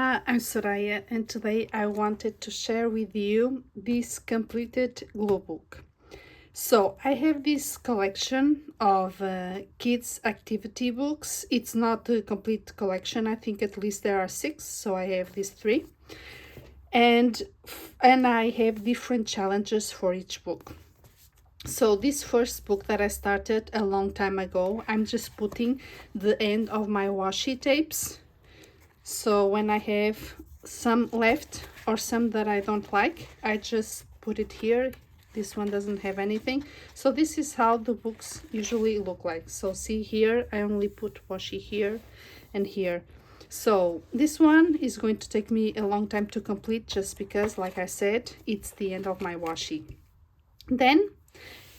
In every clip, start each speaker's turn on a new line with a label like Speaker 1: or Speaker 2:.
Speaker 1: I'm Soraya, and today I wanted to share with you this completed glue book. So I have this collection of kids activity books. It's not a complete collection. I think at least there are 6, so I have these 3. And I have different challenges for each book. So this first book that I started a long time ago, I'm just putting the end of my washi tapes. So when I have some left or some that I don't like, I just put it here. This one doesn't have anything. So this is how the books usually look like. So see here, I only put washi here and here. So this one is going to take me a long time to complete just because, like I said, it's the end of my washi. Then,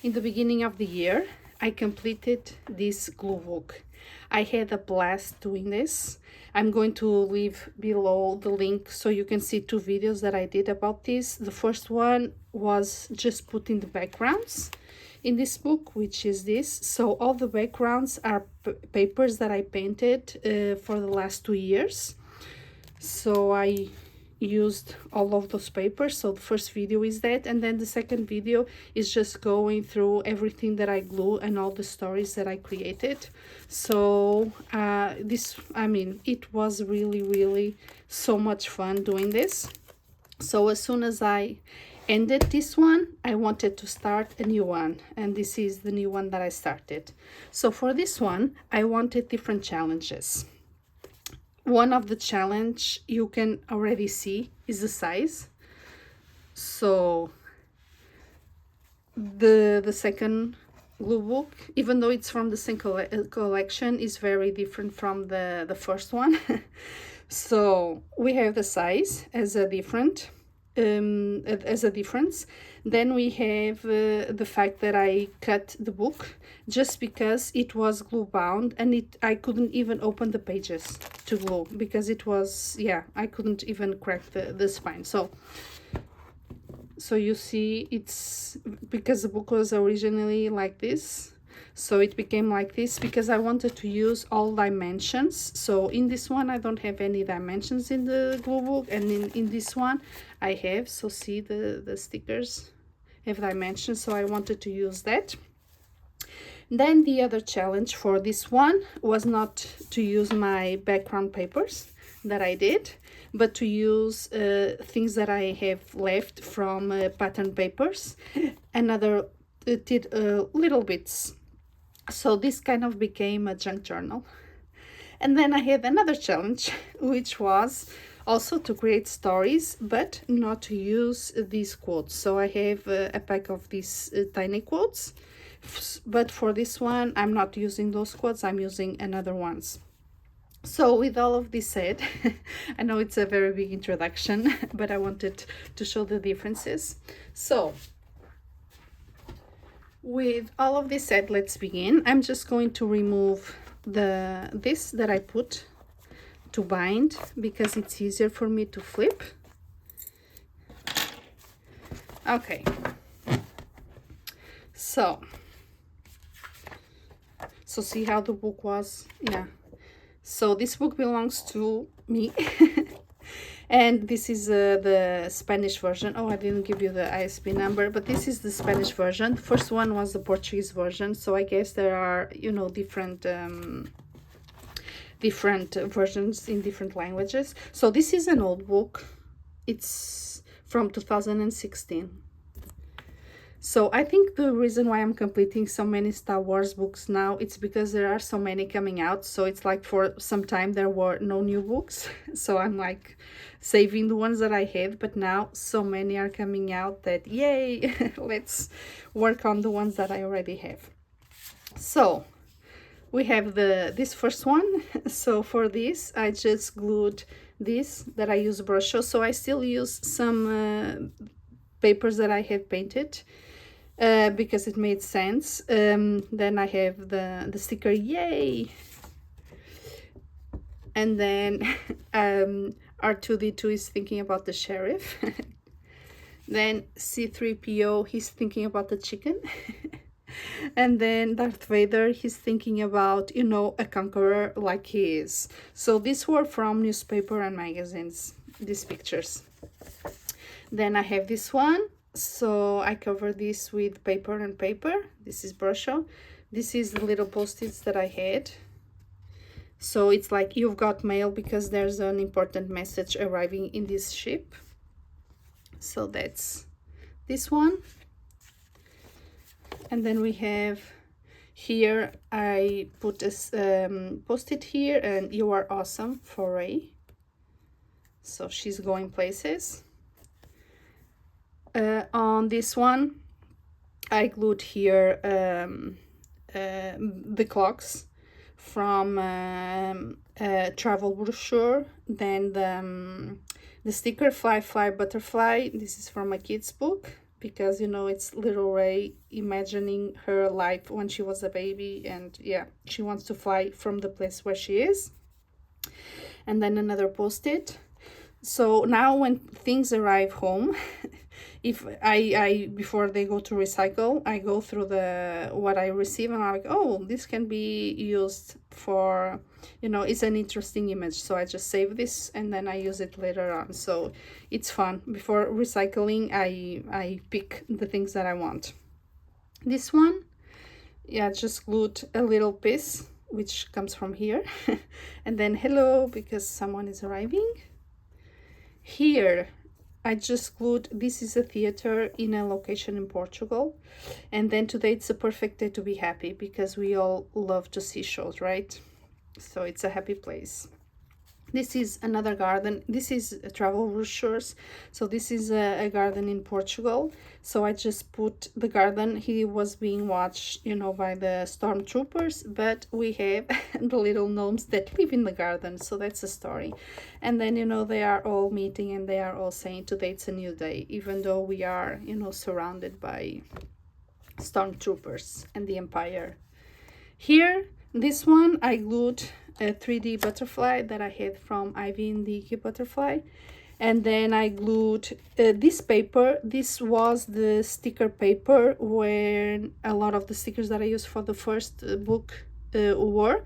Speaker 1: in the beginning of the year, I completed this glue book. I had a blast doing this. I'm going to leave below the link so you can see 2 videos that I did about this. The first one was just putting the backgrounds in this book, which is this. So all the backgrounds are papers that I painted for the last 2 years. So I used all of those papers. So the first video is that, and then the second video is just going through everything that I glue and all the stories that I created. So it was really so much fun doing this. So as soon as I ended this one, I wanted to start a new one, and this is the new one that I started. So for this one, I wanted different challenges. One of the challenge you can already see is the size. So the second glue book, even though it's from the same collection, is very different from the first one. So we have the size as a difference. Then we have the fact that I cut the book just because it was glue bound, and I couldn't even open the pages to glue because it was, I couldn't even crack the spine. So you see, it's because the book was originally like this, so it became like this because I wanted to use all dimensions. So in this one I don't have any dimensions in the glue book, and in this one I have. So see, the stickers have dimensions, so I wanted to use that. Then the other challenge for this one was not to use my background papers that I did, but to use things that I have left from pattern papers and other little bits. So this kind of became a junk journal. And then I had another challenge, which was also to create stories, but not to use these quotes. So I have a pack of these tiny quotes, but for this one, I'm not using those quotes, I'm using another ones. So with all of this said, I know it's a very big introduction, but I wanted to show the differences. So with all of this said, let's begin. I'm just going to remove this that I put to bind because it's easier for me to flip. Okay, so see how the book was. So this book belongs to me. And this is the Spanish version. Oh, I didn't give you the ISBN number, but this is the Spanish version. The first one was the Portuguese version. So I guess there are, different versions in different languages. So this is an old book. It's from 2016. So I think the reason why I'm completing so many Star Wars books now, it's because there are so many coming out. So it's like for some time there were no new books. So I'm like saving the ones that I had, but now so many are coming out that yay, let's work on the ones that I already have. So we have this first one. So for this, I just glued this that I use brushes. So I still use some papers that I had painted because it made sense. Then I have the sticker, yay! And then R2-D2 is thinking about the sheriff. Then C-3PO, he's thinking about the chicken. And then Darth Vader, he's thinking about, you know, a conqueror like he is. So these were from newspaper and magazines, these pictures. Then I have this one. So I cover this with paper and paper. This is Brusho. This is the little post-its that I had. So it's like you've got mail because there's an important message arriving in this ship. So that's this one. And then we have here, I put a post-it here, and you are awesome for Ray. So she's going places. On this one, I glued here the clocks from a travel brochure. Then the sticker Fly Fly Butterfly. This is from a kid's book, because you know it's little Ray imagining her life when she was a baby, and yeah, she wants to fly from the place where she is. And then another post-it. So now when things arrive home, if I before they go to recycle, I go through the what I receive, and I'm like, oh, this can be used for, you know, it's an interesting image, so I just save this and then I use it later on. So it's fun. Before recycling, I pick the things that I want. This one, yeah, just glued a little piece which comes from here and then hello, because someone is arriving. Here I just glued, this is a theater in a location in Portugal, and then today it's a perfect day to be happy because we all love to see shows, right? So it's a happy place. This is another garden. This is a travel brochures. So this is a garden in Portugal. So I just put the garden. He was being watched, you know, by the stormtroopers, but we have the little gnomes that live in the garden. So that's a story. And then, you know, they are all meeting and they are all saying today it's a new day, even though we are, you know, surrounded by stormtroopers and the Empire. Here, this one, I glued a 3D butterfly that I had from Ivy and the Geeky Butterfly. And then I glued this paper. This was the sticker paper where a lot of the stickers that I used for the first book were.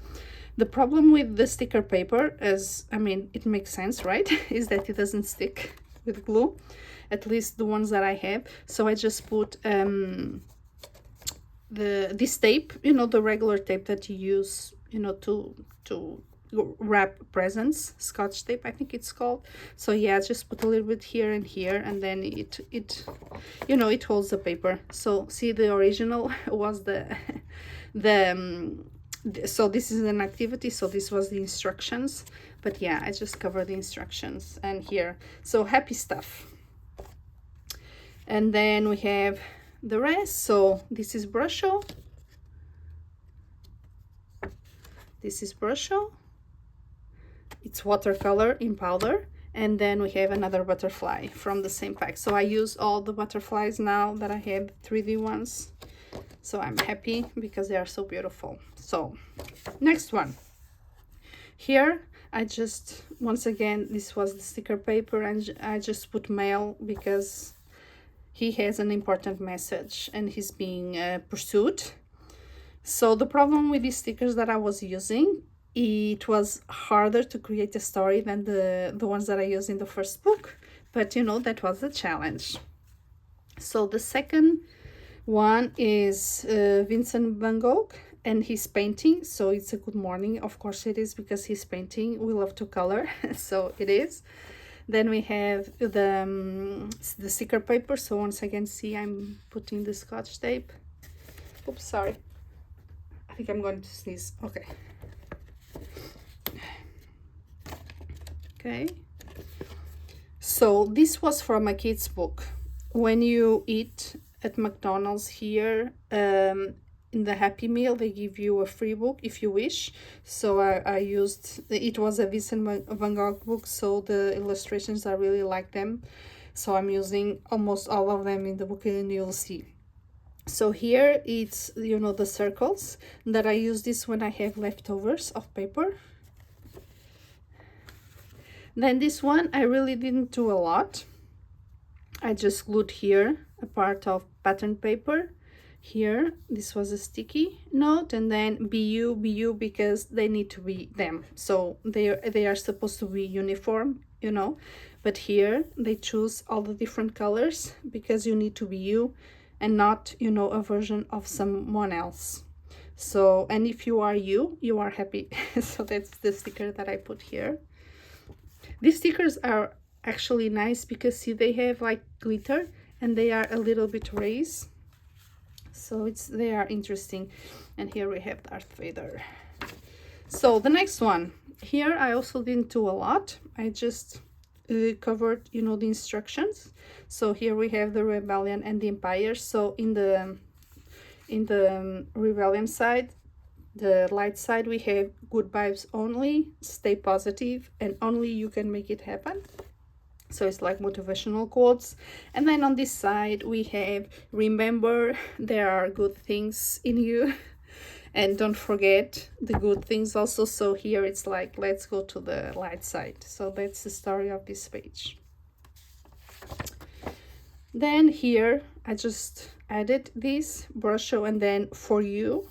Speaker 1: The problem with the sticker paper, as I mean, it makes sense, right? Is that it doesn't stick with glue, at least the ones that I have. So I just put this tape, you know, the regular tape that you use, you know, to wrap presents, Scotch tape I think it's called. So yeah, just put a little bit here and here, and then it you know, it holds the paper. So see, the original was so this is an activity, so this was the instructions, but yeah, I just covered the instructions and here. So happy stuff. And then we have the rest. So this is Brusho. This is Brusho. It's watercolor in powder. And then we have another butterfly from the same pack. So I use all the butterflies now that I have 3D ones. So I'm happy because they are so beautiful. So next one. Here I just, once again, this was the sticker paper, and I just put mail because he has an important message and he's being pursued. So the problem with these stickers that I was using, it was harder to create a story than the ones that I used in the first book, but you know, that was a challenge. So the second one is Vincent van Gogh, and he's painting. So it's a good morning, of course it is, because he's painting. We love to color, so it is. Then we have the sticker paper. So once again, see, I'm putting the Scotch tape. Oops, sorry. I think I'm going to sneeze. Okay. Okay. So this was from a kid's book. When you eat at McDonald's here, in the Happy Meal, they give you a free book if you wish. So I used, it was a Vincent van Gogh book, so the illustrations, I really like them. So I'm using almost all of them in the book, and you'll see. So here it's, you know, the circles that I use this when I have leftovers of paper. Then this one, I really didn't do a lot. I just glued here a part of pattern paper. Here, this was a sticky note, and then be you, because they need to be them. So they are supposed to be uniform, you know. But here they choose all the different colors because you need to be you and not, you know, a version of someone else. So, and if you are you, you are happy. So that's the sticker that I put here. These stickers are actually nice because see, they have like glitter and they are a little bit raised. So they are interesting. And here we have Darth Vader. So the next one, here I also didn't do a lot. I just covered, you know, the instructions. So here we have the rebellion and the empire. So in the rebellion side, the light side, we have good vibes only, stay positive, and only you can make it happen. So it's like motivational quotes. And then on this side we have, remember there are good things in you and don't forget the good things also. So here it's like, let's go to the light side. So that's the story of this page. Then here I just added this brush show, and then for you,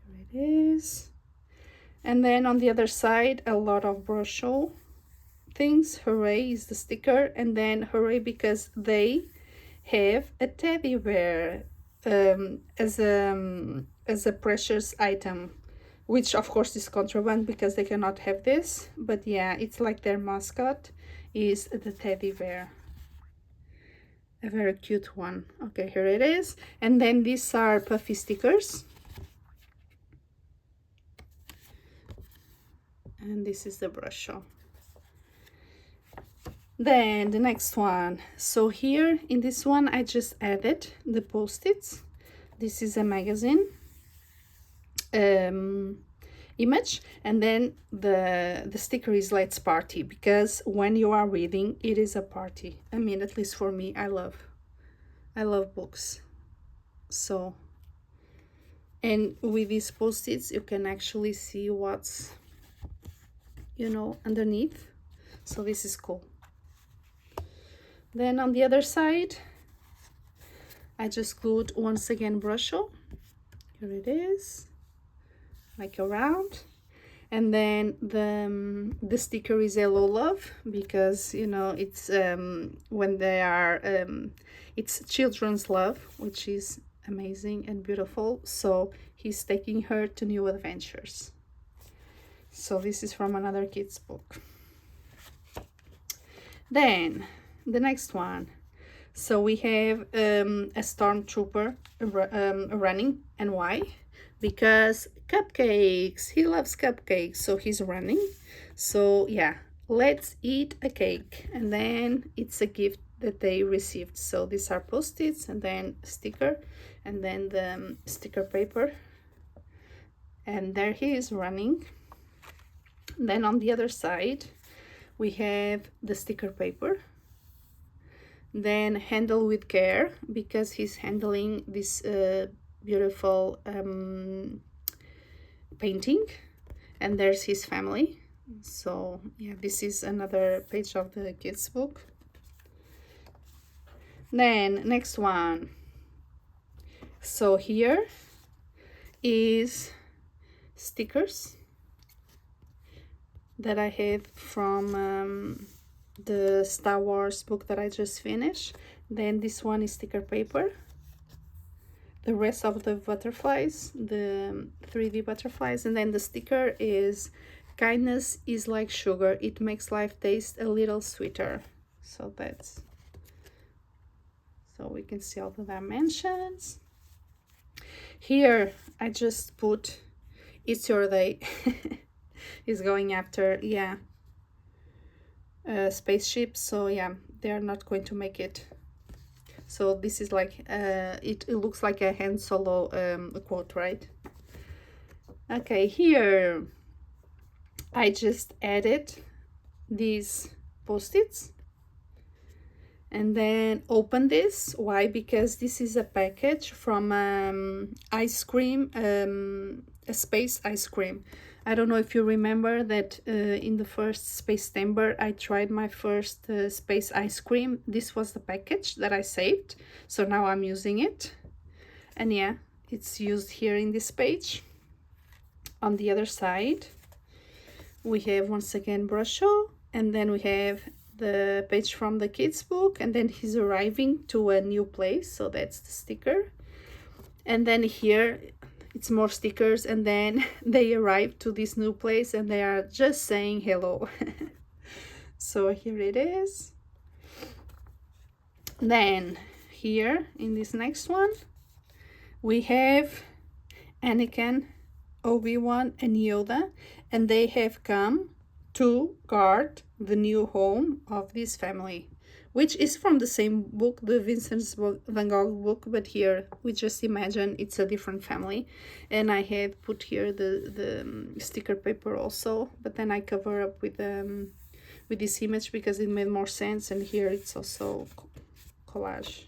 Speaker 1: here it is. And then on the other side, a lot of brush show things. Hooray is the sticker, and then hooray because they have a teddy bear as a precious item, which of course is contraband because they cannot have this. But yeah, it's like their mascot is the teddy bear. A very cute one. Okay, here it is. And then these are puffy stickers. And this is the brush show. Then the next one. So here in this one I just added the post-its. This is a magazine image, and then the sticker is let's party, because when you are reading it is a party. I mean, at least for me, I love books. So, and with these post-its you can actually see what's, you know, underneath. So this is cool. Then on the other side I just glued once again brush show. Here it is, like around. And then the sticker is hello love, because, you know, it's when they are it's children's love, which is amazing and beautiful. So he's taking her to new adventures. So this is from another kid's book. Then the next one. So we have a stormtrooper running. And why? Because cupcakes. He loves cupcakes, so he's running. So yeah, let's eat a cake. And then it's a gift that they received. So these are post-its, and then sticker, and then the sticker paper. And there he is running. Then on the other side we have the sticker paper. Then handle with care, because he's handling this beautiful painting. And there's his family. So yeah, this is another page of the kids book. Then next one. So here is stickers that I have from the Star Wars book that I just finished. Then this one is sticker paper. The rest of the butterflies, the 3D butterflies. And then the sticker is kindness is like sugar, it makes life taste a little sweeter. So that's, so we can see all the dimensions. Here I just put it's your day. Is going after, yeah, spaceship. So yeah, they're not going to make it. So this is like it looks like a Han Solo quote, right? Okay, here I just added these post-its and then open this. Why? Because this is a package from ice cream, a space ice cream. I don't know if you remember that in the first Space Timber I tried my first space ice cream. This was the package that I saved, so now I'm using it. And yeah, it's used here in this page. On the other side we have once again Brusho, and then we have the page from the kids book, and then he's arriving to a new place, so that's the sticker. And then here it's more stickers, and then they arrive to this new place and they are just saying hello. So here it is. Then here in this next one we have Anakin, Obi-Wan, and Yoda, and they have come to guard the new home of this family, which is from the same book, the Vincent van Gogh book, but here we just imagine it's a different family. And I had put here the sticker paper also, but then I cover up with this image because it made more sense, and here it's also collage.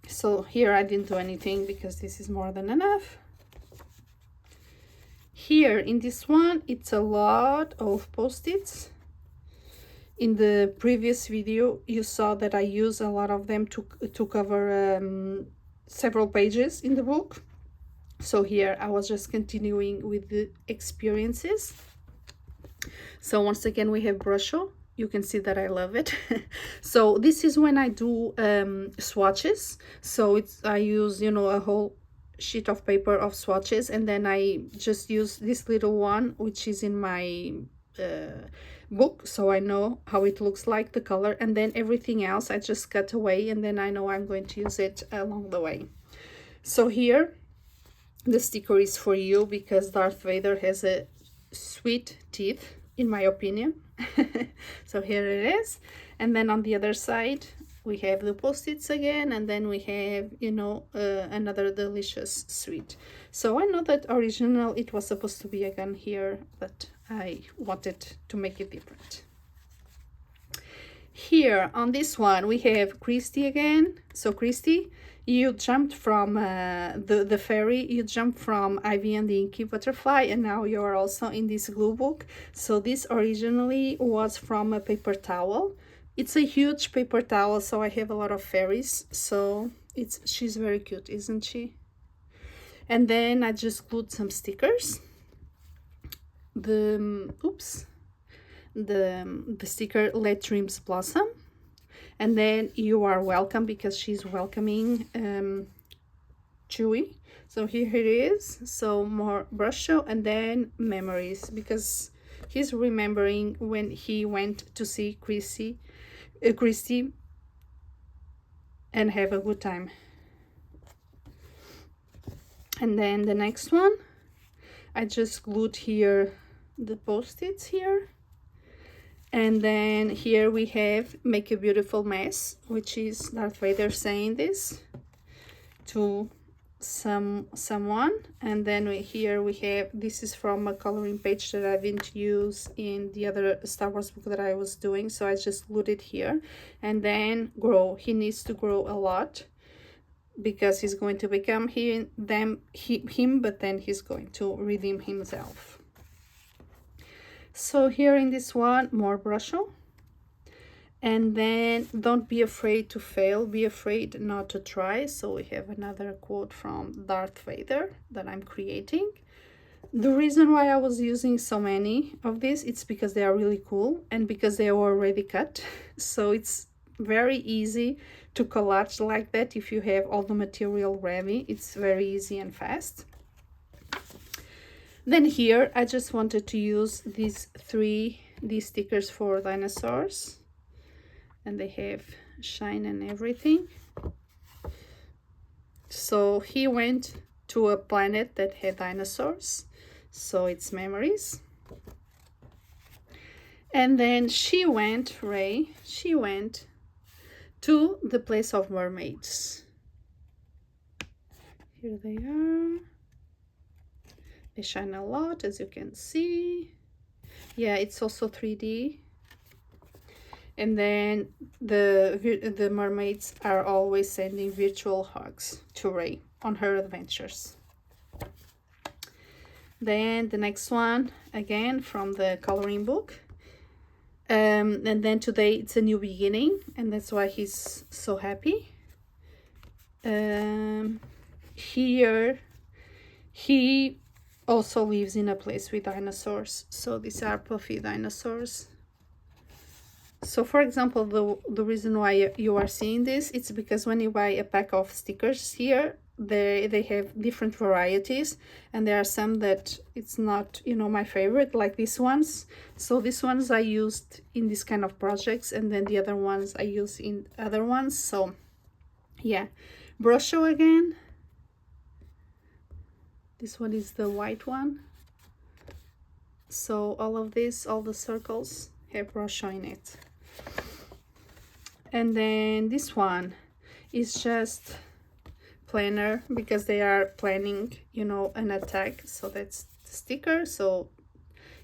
Speaker 1: So here I didn't do anything because this is more than enough. Here in this one, it's a lot of post-its. In the previous video, you saw that I use a lot of them to cover several pages in the book. So here I was just continuing with the experiences. So once again, we have Brusho. You can see that I love it. So this is when I do swatches. So I use, you know, a whole sheet of paper of swatches, and then I just use this little one, which is in my book, so I know how it looks like, the color, and then everything else I just cut away, and then I know I'm going to use it along the way. So here the sticker is for you because Darth Vader has a sweet teeth, in my opinion. So here it is. And then on the other side we have the post-its again, and then we have, you know, another delicious sweet. So I know that original it was supposed to be a gun here, but I wanted to make it different. Here on this one we have Christy again. So Christy, you jumped from the fairy, you jumped from Ivy and the Inky Butterfly, and now you are also in this glue book. So this originally was from a paper towel. It's a huge paper towel, so I have a lot of fairies. So she's very cute, isn't she? And then I just glued some stickers. The sticker Let Dreams Blossom. And then You Are Welcome, because she's welcoming Chewie. So here it is. So more brush show, and then Memories, because he's remembering when he went to see Christy and have a good time. And then the next one, I just glued here the post-its here. And then here we have Make a Beautiful Mess, which is Darth Vader saying this to someone. And then here we have, this is from a coloring page that I didn't use in the other Star Wars book that I was doing, so I just glued it here. And then grow, he needs to grow a lot because he's going to become him, but then he's going to redeem himself. So here in this one, more Brusho. And then don't be afraid to fail, be afraid not to try. So we have another quote from Darth Vader that I'm creating. The reason why I was using so many of these, it's because they are really cool and because they are already cut. So it's very easy to collage like that if you have all the material ready. It's very easy and fast. Then here I just wanted to use these stickers for dinosaurs, and they have shine and everything. So he went to a planet that had dinosaurs, so it's Memories. And then Rey went to the place of mermaids. Here they are. They shine a lot, as you can see. Yeah, it's also 3D. And then the mermaids are always sending virtual hugs to Rey on her adventures. Then the next one, again from the coloring book. And then today it's a new beginning, and that's why he's so happy. Here he also lives in a place with dinosaurs, so these are puffy dinosaurs. So for example, the reason why you are seeing this, it's because when you buy a pack of stickers here, they have different varieties, and there are some that it's not, you know, my favorite, like these ones. So these ones I used in this kind of projects, and then the other ones I use in other ones. So yeah, Brosho again. This one is the white one. So all of this, all the circles have Brosho in it. And then this one is just planner, because they are planning, you know, an attack. So that's the sticker. So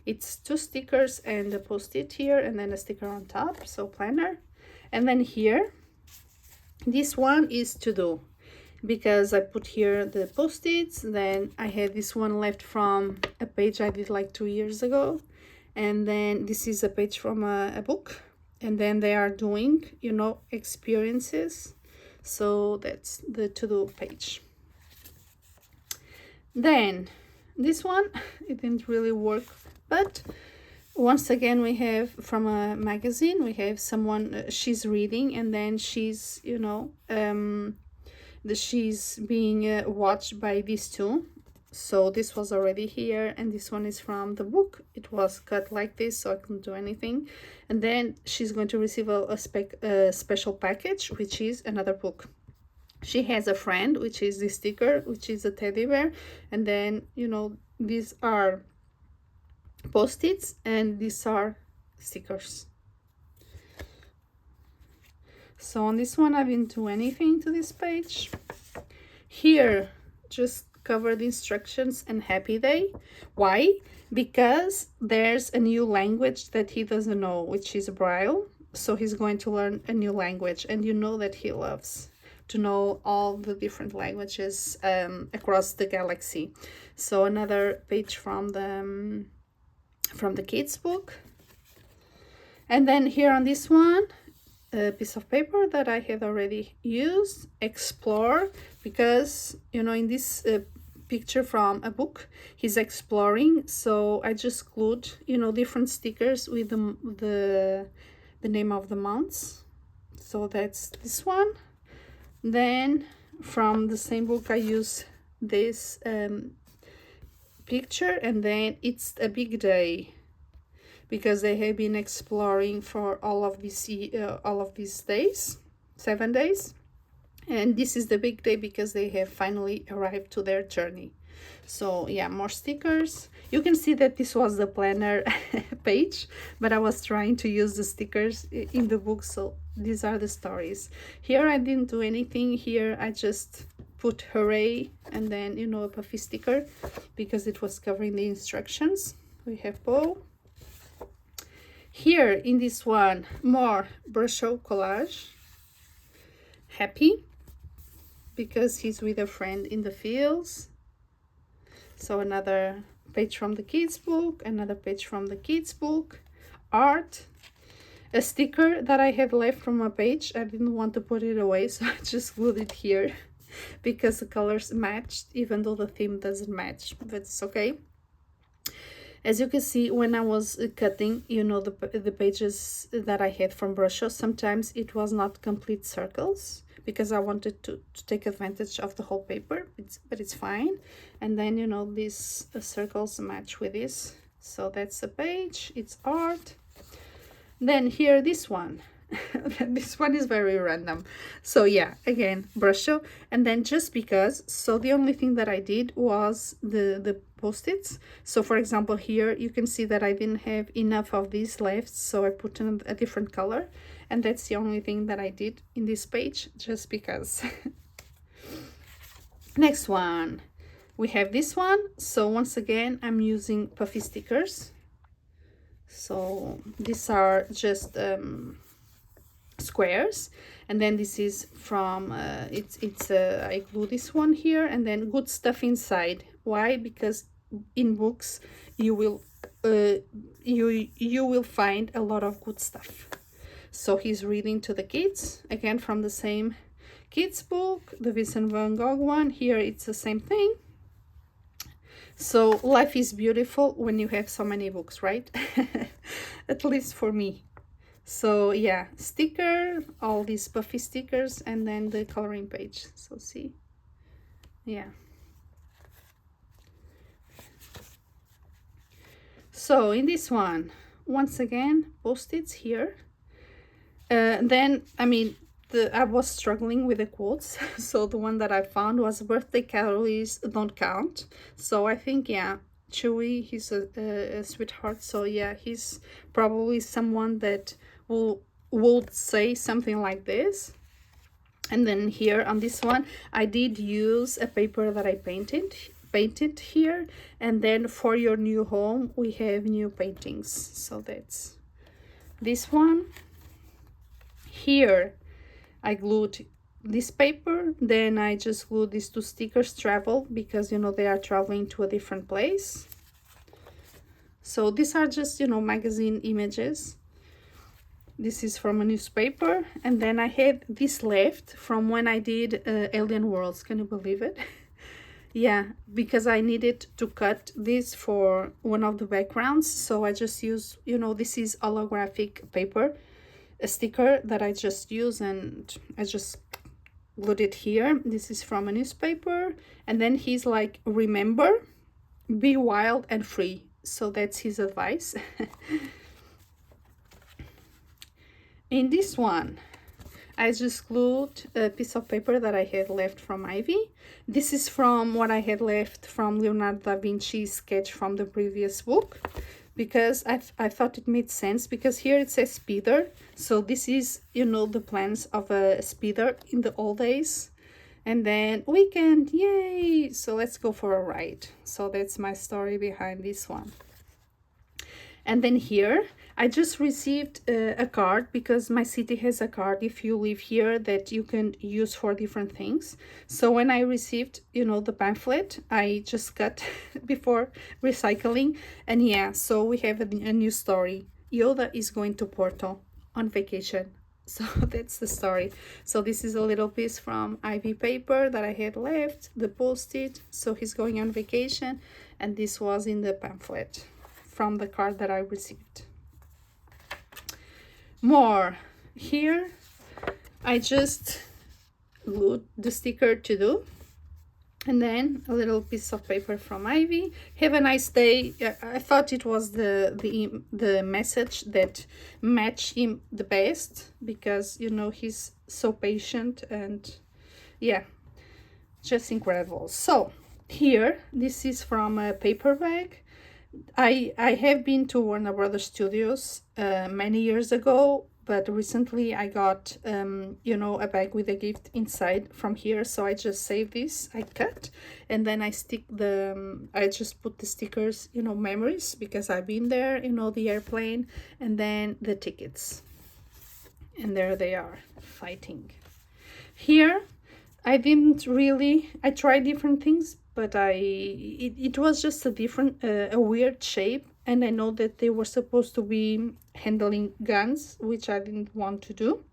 Speaker 1: it's 2 stickers and a post-it here, and then a sticker on top, so planner. And then here, this one is to do, because I put here the post-its. Then I had this one left from a page I did like 2 years ago, and then this is a page from a book, and then they are doing, you know, experiences. So that's the to-do page. Then this one, it didn't really work, but once again we have from a magazine, we have someone, she's reading, and then she's, you know, she's being watched by these two. So this was already here, and this one is from the book. It was cut like this, so I couldn't do anything. And then she's going to receive a special package, which is another book. She has a friend, which is this sticker, which is a teddy bear. And then, you know, these are post-its, and these are stickers. So on this one, I didn't do anything to this page. Here, just cover the instructions and happy day. Why? Because there's a new language that he doesn't know, which is Braille. So he's going to learn a new language, and you know that he loves to know all the different languages across the galaxy. So another page from the kids book. And then here on this one, a piece of paper that I had already used, explore, because, you know, in this picture from a book, he's exploring. So I just glued, you know, different stickers with the name of the months. So that's this one. Then from the same book, I use this picture, and then it's a big day, because they have been exploring for all of these days, 7 days, and this is the big day because they have finally arrived to their journey. So yeah, more stickers. You can see that this was the planner page, but I was trying to use the stickers in the book, so these are the stories. Here I didn't do anything. Here I just put hooray, and then, you know, a puffy sticker, because it was covering the instructions. We have bow. Here in this one, more Brosho collage. Happy, because he's with a friend in the fields. So another page from the kids book, another page from the kids book. Art, a sticker that I had left from a page. I didn't want to put it away, so I just glued it here because the colors matched, even though the theme doesn't match, but it's okay. As you can see, when I was cutting, you know, the pages that I had from Brosho, sometimes it was not complete circles, because I wanted to take advantage of the whole paper, but it's fine. And then, you know, these circles match with this. So that's the page, it's art. Then here, this one. This one is very random. So yeah, again, Brosho. And then just because, so the only thing that I did was the post-its. So for example, here you can see that I didn't have enough of these left, so I put in a different color, and that's the only thing that I did in this page, just because. Next one, we have this one. So once again, I'm using puffy stickers. So these are just squares, and then this is from I glue this one here, and then good stuff inside. Why? Because in books you will you will find a lot of good stuff. So he's reading to the kids, again from the same kids book, the Vincent van Gogh one. Here it's the same thing. So life is beautiful when you have so many books, right? At least for me. So yeah, sticker, all these puffy stickers, and then the coloring page. So see, yeah. So in this one, once again, post-its here. Then, I mean, I was struggling with the quotes. So the one that I found was birthday calories don't count. So I think, yeah, Chewy, he's a sweetheart. So yeah, he's probably someone that would say something like this. And then here on this one, I did use a paper that I painted here. And then for your new home, we have new paintings. So that's this one. Here I glued this paper, then I just glued these two stickers, travel, because you know they are traveling to a different place. So these are just, you know, magazine images. This is from a newspaper, and then I had this left from when I did Alien Worlds. Can you believe it? Yeah, because I needed to cut this for one of the backgrounds, so I just use, you know, this is holographic paper, a sticker that I just use, and I just glued it here. This is from a newspaper, and then he's like, remember, be wild and free. So that's his advice. In this one, I just glued a piece of paper that I had left from Ivy. This is from what I had left from Leonardo da Vinci's sketch from the previous book, because I thought it made sense, because here it says speeder. So this is, you know, the plans of a speeder in the old days. And then weekend, yay! So let's go for a ride. So that's my story behind this one. And then here, I just received a card, because my city has a card if you live here that you can use for different things. So when I received, you know, the pamphlet, I just cut before recycling. And yeah, so we have a new story. Yoda is going to Porto on vacation. So that's the story. So this is a little piece from Ivy paper that I had left, the post-it. So he's going on vacation, and this was in the pamphlet from the card that I received. More here, I just glued the sticker to do, and then a little piece of paper from Ivy. Have a nice day. I thought it was the message that matched him the best, because you know he's so patient, and yeah, just incredible. So here, this is from a paper bag. I have been to Warner Brothers Studios many years ago, but recently I got, you know, a bag with a gift inside from here. So I just saved this, I cut, and then I stick I just put the stickers, you know, memories, because I've been there, you know, the airplane, and then the tickets. And there they are, fighting. Here, I tried different things, but it was just a weird shape, and I know that they were supposed to be handling guns, which I didn't want to do.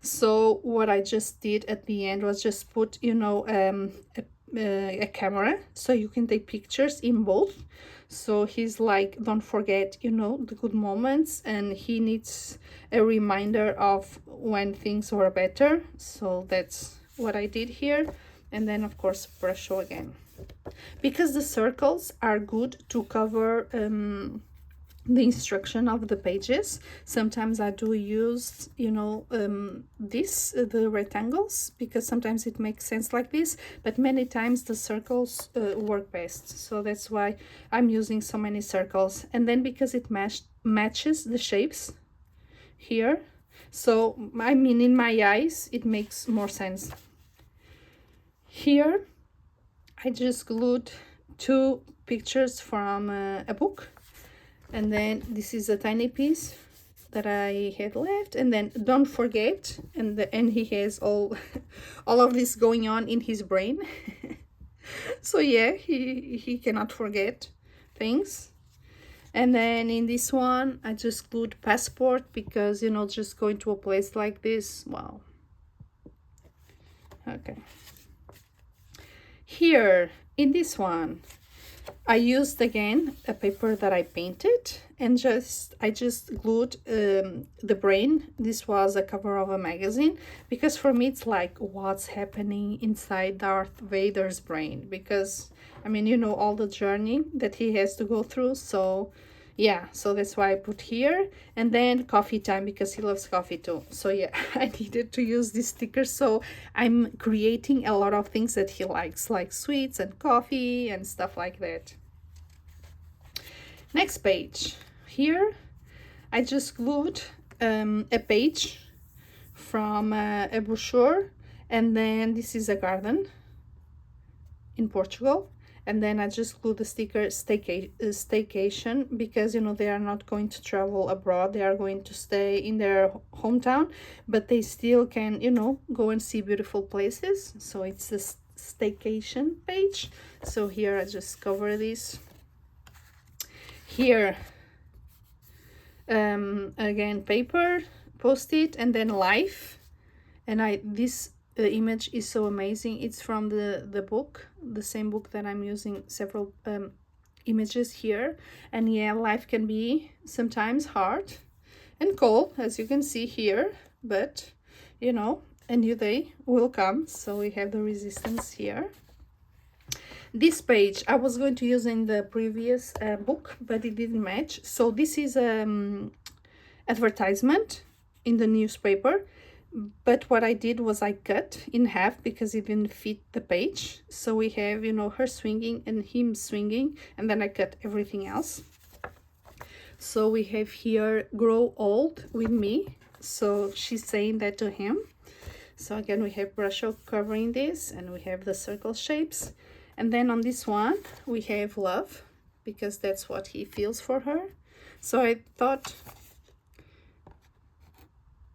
Speaker 1: So what I just did at the end was just put, you know, a camera, so you can take pictures in both. So he's like, don't forget, you know, the good moments, and he needs a reminder of when things were better. So that's what I did here. And then of course brush show again, because the circles are good to cover the instruction of the pages. Sometimes I do use, you know, the rectangles, because sometimes it makes sense like this, but many times the circles work best. So that's why I'm using so many circles. And then because it matches the shapes here, so I mean, in my eyes it makes more sense. Here, I just glued two pictures from a book, and then this is a tiny piece that I had left, and then don't forget, and he has all of this going on in his brain. So yeah, he cannot forget things. And then in this one, I just glued passport because, you know, just going to a place like this, wow. Okay. Here, in this one, I used again a paper that I painted and I just glued the brain. This was a cover of a magazine because for me it's like what's happening inside Darth Vader's brain, because I mean, you know, all the journey that he has to go through. So yeah, so that's why I put here. And then coffee time because he loves coffee too. So yeah, I needed to use this sticker. So I'm creating a lot of things that he likes, like sweets and coffee and stuff like that. Next page. Here I just glued a page from a brochure, and then this is a garden in Portugal. And then I just glued the sticker staycation because, you know, they are not going to travel abroad. They are going to stay in their hometown, but they still can, you know, go and see beautiful places. So it's the staycation page. So here I just cover this. Here, again, paper, post-it, and then life. And this image is so amazing. It's from the book, the same book that I'm using several images here. And yeah, life can be sometimes hard and cold, as you can see here, but you know, a new day will come. So we have the resistance here. This page I was going to use in the previous book, but it didn't match. So this is advertisement in the newspaper, but what I did was I cut in half because it didn't fit the page. So we have, you know, her swinging and him swinging, and then I cut everything else. So we have here grow old with me, so she's saying that to him. So again, we have brush covering this, and we have the circle shapes. And then on this one, we have love, because that's what he feels for her. So I thought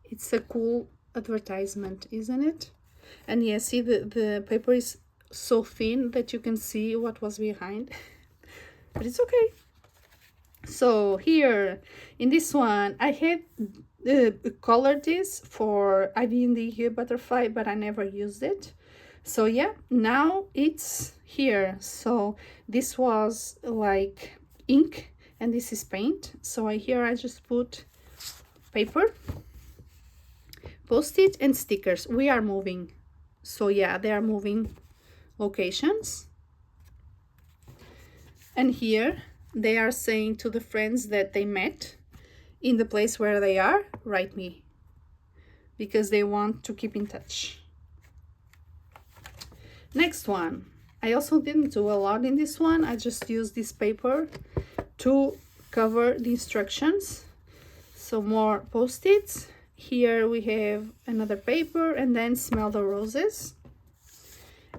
Speaker 1: it's a cool advertisement, isn't it? And yeah, see, the paper is so thin that you can see what was behind. But it's okay. So here, in this one, I had colored this for Ivy in the butterfly, but I never used it. So yeah, now it's here. So this was like ink and this is paint. So here I just put paper, post-it, and stickers. We are moving. So yeah, they are moving locations. And here they are saying to the friends that they met in the place where they are, write me, because they want to keep in touch. Next one, I also didn't do a lot in this one. I just used this paper to cover the instructions. So more post-its. Here we have another paper, and then smell the roses.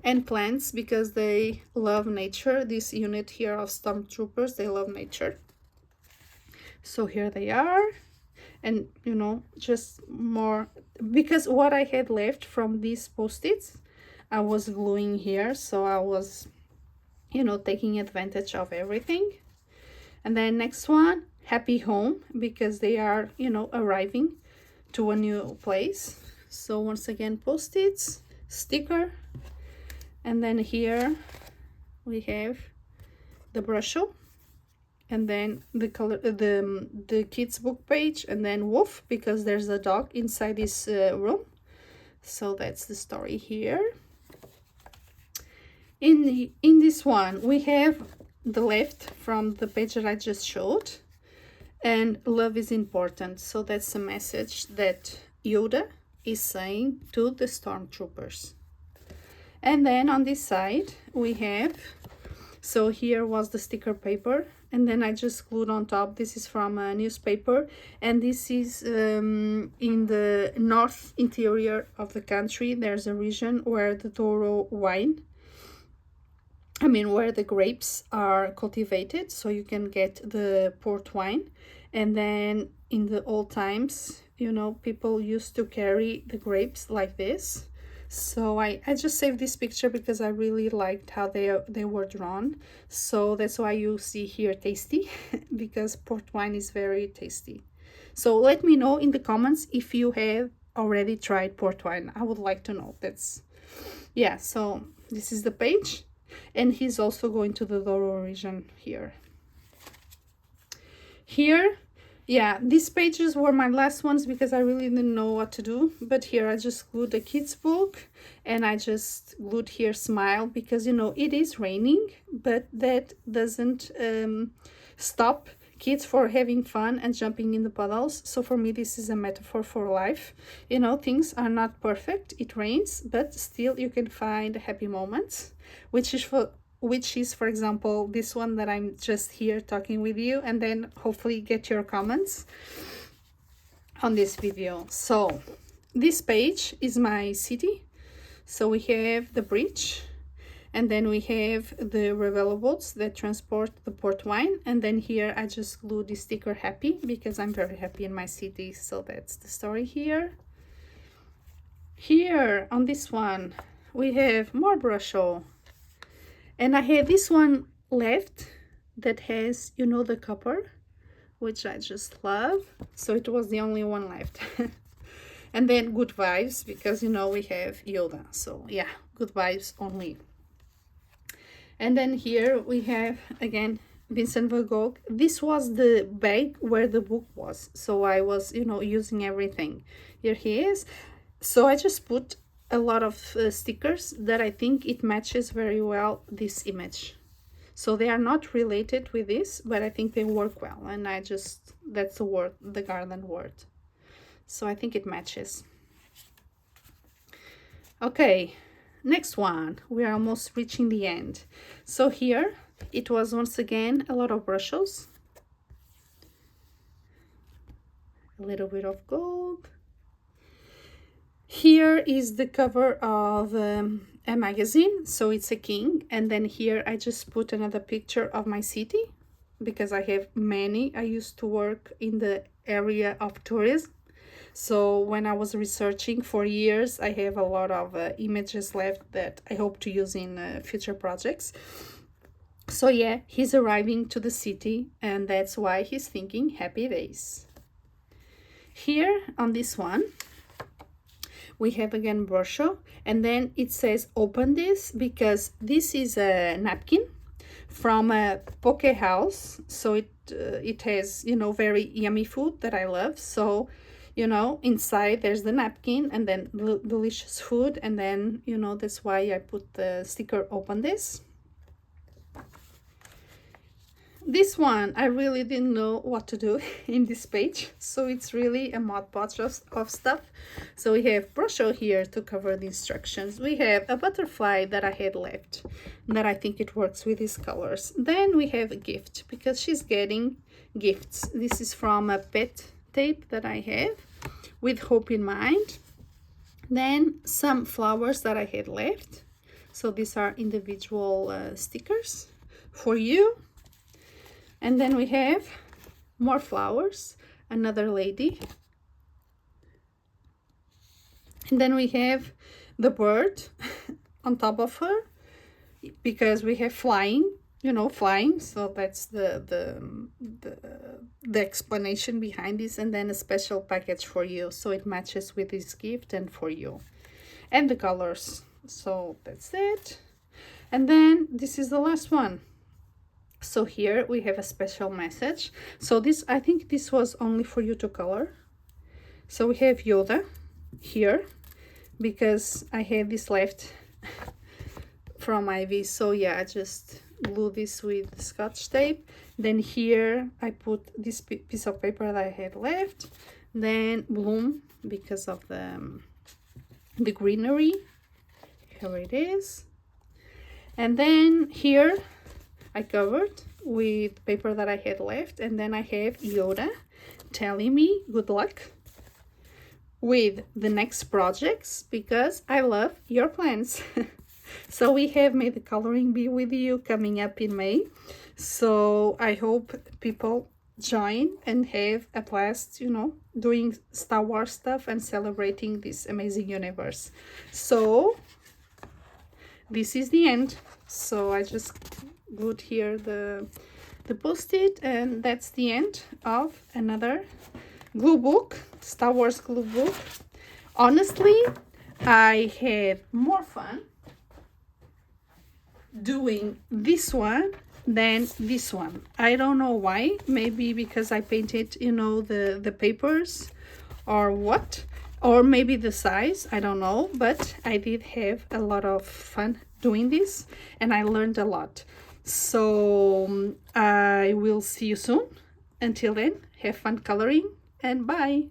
Speaker 1: And plants, because they love nature. This unit here of stormtroopers, they love nature. So here they are. And you know, just more, because what I had left from these post-its I was gluing here, so I was, you know, taking advantage of everything. And then next one, happy home, because they are, you know, arriving to a new place. So once again, post-its, sticker, and then here we have the brochure, and then the color, the kids book page, and then wolf, because there's a dog inside this room. So that's the story here. In this one, we have the left from the page that I just showed, and love is important. So that's a message that Yoda is saying to the stormtroopers. And then on this side we have, so here was the sticker paper, and then I just glued on top. This is from a newspaper, and this is in the north interior of the country. There's a region where the Douro wine, where the grapes are cultivated, so you can get the port wine. And then in the old times, you know, people used to carry the grapes like this. So I just saved this picture because I really liked how they were drawn. So that's why you see here tasty because port wine is very tasty. So let me know in the comments if you have already tried port wine. I would like to know. That's, yeah, so this is the page, and he's also going to the Douro region here. Here, yeah, these pages were my last ones because I really didn't know what to do. But here I just glued a kid's book, and I just glued here smile because, you know, it is raining, but that doesn't stop kids for having fun and jumping in the puddles. So for me, this is a metaphor for life. You know, things are not perfect. It rains, but still you can find happy moments, which is for example this one that I'm just here talking with you, and then hopefully get your comments on this video. So this page is my city. So we have the bridge, and then we have the Revelo boats that transport the port wine, and then here I just glued the sticker happy because I'm very happy in my city. So that's the story here. Here on this one we have more brusho. And I have this one left that has, you know, the copper, which I just love. So it was the only one left. And then good vibes, because, you know, we have Yoda. So yeah, good vibes only. And then here we have, again, Vincent van Gogh. This was the bag where the book was. So I was, you know, using everything. Here he is. So I just put a lot of stickers that I think it matches very well this image. So they are not related with this, but I think they work well, and I just, that's the word, the garden word. So I think it matches. Okay, next one. We are almost reaching the end. So here it was once again a lot of brushes, a little bit of gold. Here is the cover of a magazine, so it's a king, and then here I just put another picture of my city because I have many. I used to work in the area of tourism, so when I was researching for years, I have a lot of images left that I hope to use in future projects. So yeah, he's arriving to the city, and that's why he's thinking happy days. Here on this one we have again brochure, and then it says open this because this is a napkin from a poke house. So it has, you know, very yummy food that I love. So, you know, inside there's the napkin and then delicious food, and then, you know, that's why I put the sticker open this. This one, I really didn't know what to do in this page, so it's really a mod podge of stuff. So we have brochure here to cover the instructions. We have a butterfly that I had left, that I think it works with these colors. Then we have a gift, because she's getting gifts. This is from a pet tape that I have, with hope in mind. Then some flowers that I had left. So these are individual stickers for you. And then we have more flowers, another lady. And then we have the bird on top of her, because we have flying, you know, flying. So that's the explanation behind this. And then a special package for you. So it matches with this gift and for you. And the colors. So that's it. And then this is the last one. So here we have a special message. So this, I think this was only for you to color. So we have Yoda here, because I have this left from Ivy. So yeah, I just glue this with Scotch tape. Then here I put this piece of paper that I had left. Then bloom, because of the greenery. Here it is. And then here I covered with paper that I had left, and then I have Yoda telling me good luck with the next projects, because I love your plans. So we have May the Coloring Be With You coming up in May. So I hope people join and have a blast, you know, doing Star Wars stuff and celebrating this amazing universe. So this is the end. So I just put here the post-it, and that's the end of another glue book, Star Wars glue book. Honestly, I had more fun doing this one than this one. I don't know why. Maybe because I painted, you know, the papers or what, or maybe the size, I don't know, but I did have a lot of fun doing this and I learned a lot. So I will see you soon. Until then, have fun coloring and bye.